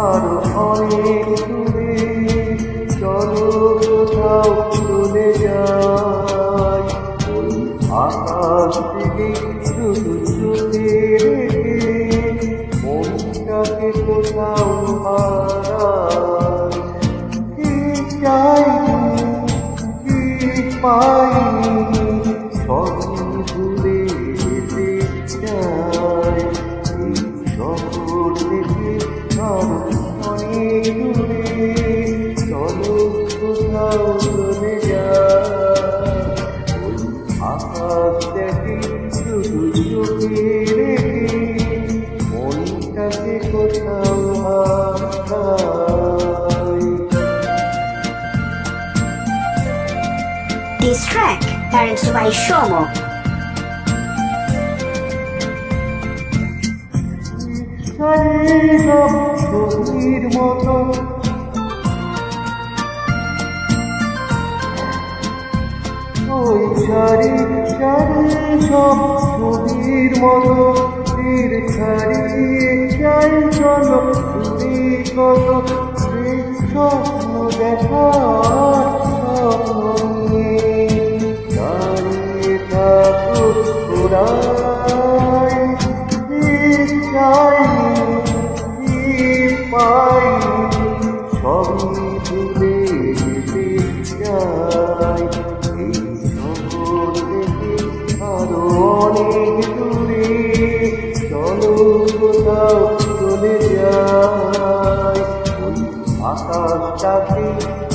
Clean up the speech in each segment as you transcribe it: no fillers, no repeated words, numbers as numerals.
আরো অনেক দূরে চলো কোথাও চলে যাই ওই আকাশ থেকে শুধু চোখে রেখে মনটাকে কোথাও হারাই কি চাইনি কি পাইনি সবই ভুলে যেতে চাই এই শহর থেকে আরো অনেক দূরে চলো কোথাও চলে যাই ওই আকাশটাকে শুধু চোখে রেখে মনটাকে কোথাও হারাই। This track arranged by Shomo. ছবির মতো ওই সারি সারি সব ছবির মতো তীর ছাড়িয়ে চাই চলো তুমি কত স্বপ্ন দেখার স্বপ্ন নিয়ে দাঁড়িয়ে থাকো ওরাই চাইনি পাইনি সবই ভুলে যেতে চাই এই শহর থেকে আরো অনেক দূরে চলো কোথাও চলে যাই ওই আকাশটাকে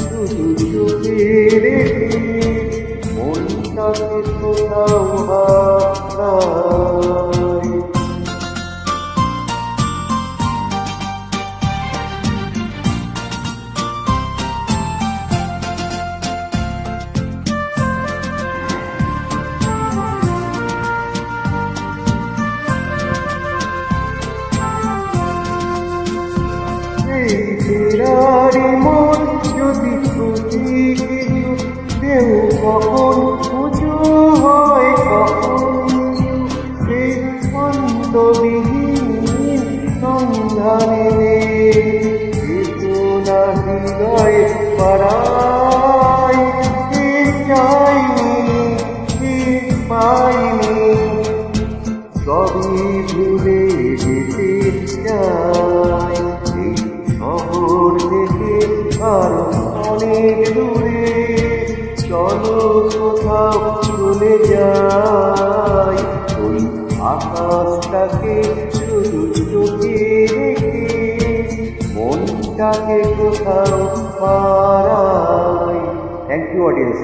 শুধু চোখে রেখে মনটাকে কোথাও হারাই। এই ফেরারি মন যদি খুঁজি কিছু দেহ কখন উঁচু হয় কখন সেই ছন্দবিহীন সন্ধানে চেতনা হৃদয়ে পাড়াই চাইনি কি পাইনি সবই ভুলে যেতে চাই এই শহর থেকে আরো অনেক দূরে চলো কোথাও চলে যাই ওই আকাশটাকে শুধু চোখে রেখে মনটাকে কোথাও পাড়াই। Thank you audience.